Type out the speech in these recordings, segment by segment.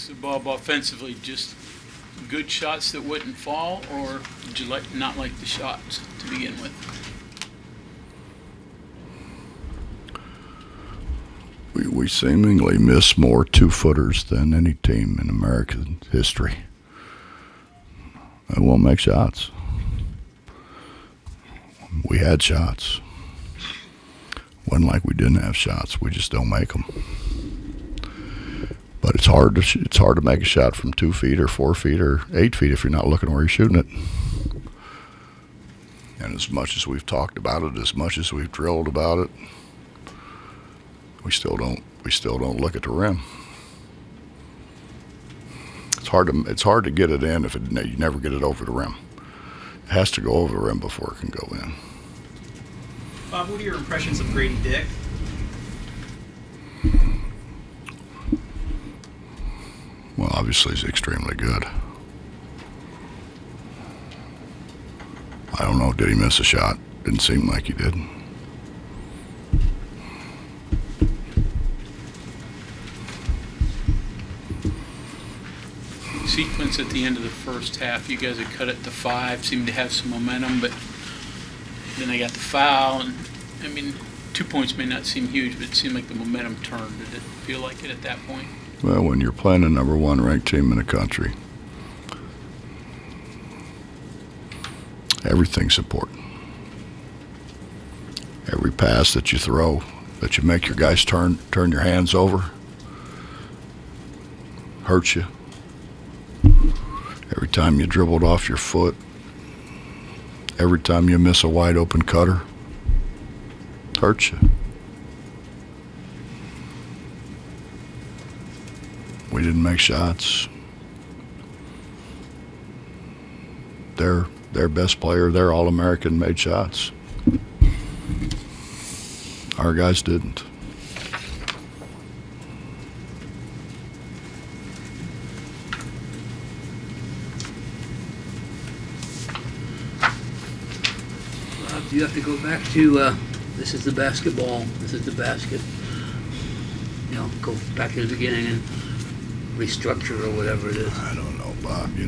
So Bob, offensively, just good shots that wouldn't fall, or did you not like the shots to begin with? We seemingly miss more two-footers than any team in American history. And won't make shots. We had shots. Wasn't like we didn't have shots. We just don't make them. But it's hard to make a shot from 2 feet or 4 feet or 8 feet if you're not looking where you're shooting it. And as much as we've talked about it, as much as we've drilled about it, we still don't look at the rim. It's hard to get it in if you never get it over the rim. It has to go over the rim before it can go in. Bob, what are your impressions of Grady Dick? Well, obviously he's extremely good. I don't know, did he miss a shot? Didn't seem like he did. Sequence at the end of the first half, you guys had cut it to 5, seemed to have some momentum, but then they got the foul, and I mean, 2 points may not seem huge, but it seemed like the momentum turned. Did it feel like it at that point? Well, when you're playing a number 1 ranked team in the country, everything's important. Every pass that you throw, that you make your guys turn your hands over, hurts you. Every time you dribbled off your foot, every time you miss a wide open cutter, hurts you. We didn't make shots. Their best player, their All-American, made shots. Our guys didn't. You have to go back to this is the basketball, this is the basket. You know, go back to the beginning and restructure or whatever it is. I don't know, Bob. You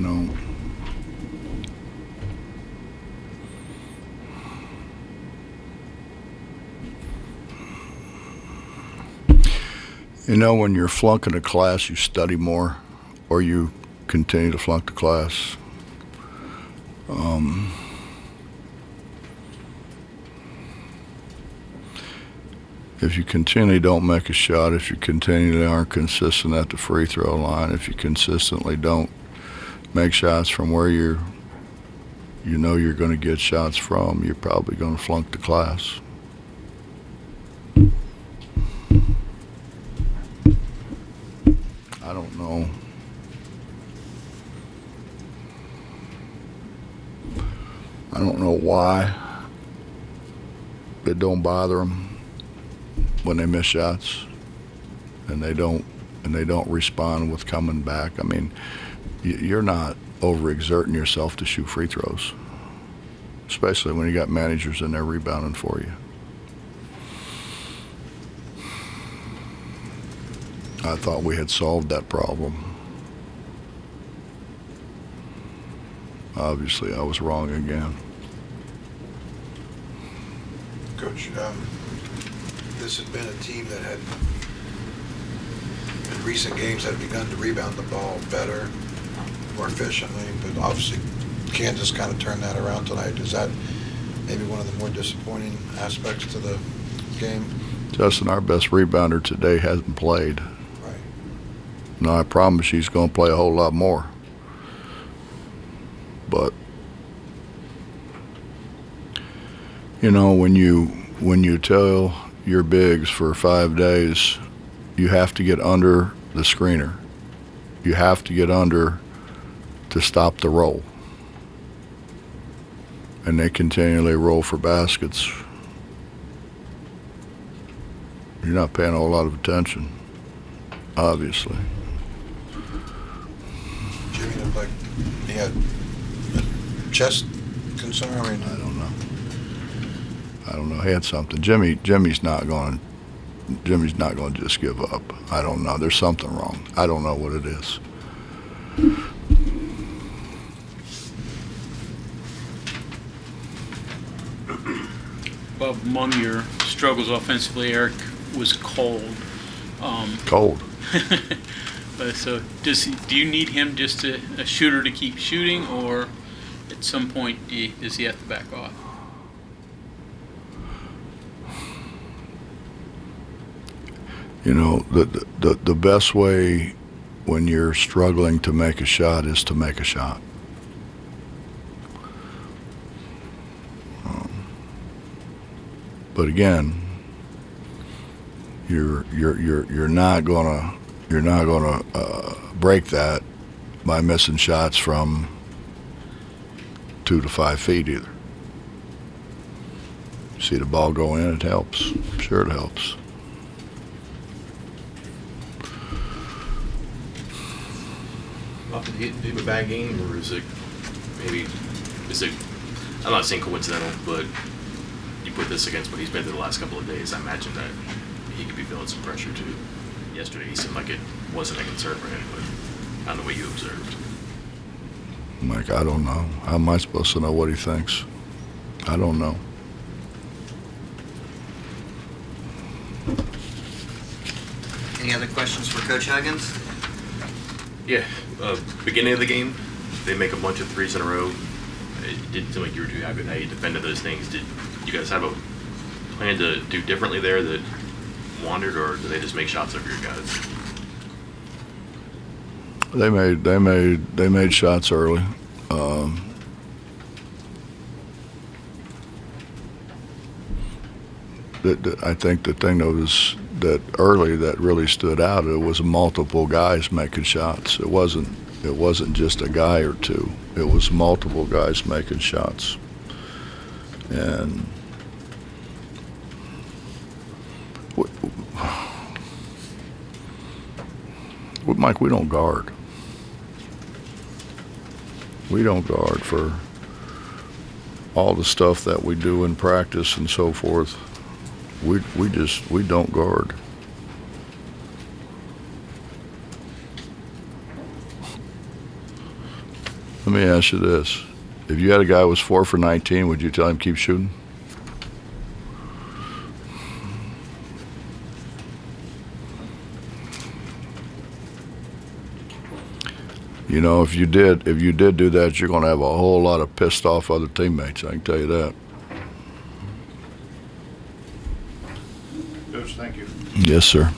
know, when you're flunking a class, you study more, or you continue to flunk the class. If you continually don't make a shot, if you continually aren't consistent at the free throw line, if you consistently don't make shots from where you're going to get shots from, you're probably going to flunk the class. I don't know. I don't know why it don't bother them when they miss shots, and they don't respond with coming back. I mean, you're not overexerting yourself to shoot free throws, especially when you got managers in there rebounding for you. I thought we had solved that problem. Obviously, I was wrong again. Coach, this had been a team that had, in recent games, had begun to rebound the ball better, more efficiently, but obviously Kansas kind of turned that around tonight. Is that maybe one of the more disappointing aspects to the game? Justin, our best rebounder today hasn't played. Right. Now, I promise he's going to play a whole lot more. But, when you tell your bigs for 5 days, you have to get under the screener. You have to get under to stop the roll. And they continually roll for baskets. You're not paying a whole lot of attention, obviously. Jimmy looked like he had a chest concern. I mean, I don't know. He had something. Jimmy's not going to Jimmy's not going to just give up. I don't know. There's something wrong. I don't know what it is. Bob, among your struggles offensively, Eric was cold. Cold. So do you need him just a shooter to keep shooting, or at some point does he have to back off? You know, the best way when you're struggling to make a shot is to make a shot. But again, you're not gonna break that by missing shots from 2 to 5 feet either. See the ball go in, it helps. Sure, it helps. Did he have a bad game, or is it maybe, I'm not saying coincidental, but you put this against what he's been through the last couple of days, I imagine that he could be feeling some pressure too. Yesterday he seemed like it wasn't a concern for him, but on the way you observed. Mike, I don't know. How am I supposed to know what he thinks? I don't know. Any other questions for Coach Huggins? Yeah, beginning of the game, they make a bunch of threes in a row. It didn't seem like you were too happy with how you defended those things. Did you guys have a plan to do differently there that wandered, or did they just make shots over your guys? They made shots early. I think the thing that early that really stood out, it was multiple guys making shots. It wasn't just a guy or two. It was multiple guys making shots. And Mike, we don't guard. We don't guard for all the stuff that we do in practice and so forth. We don't guard. Let me ask you this. If you had a guy who was 4 for 19, would you tell him keep shooting? You know, if you did do that, you're going to have a whole lot of pissed off other teammates. I can tell you that. Coach, thank you. Yes, sir.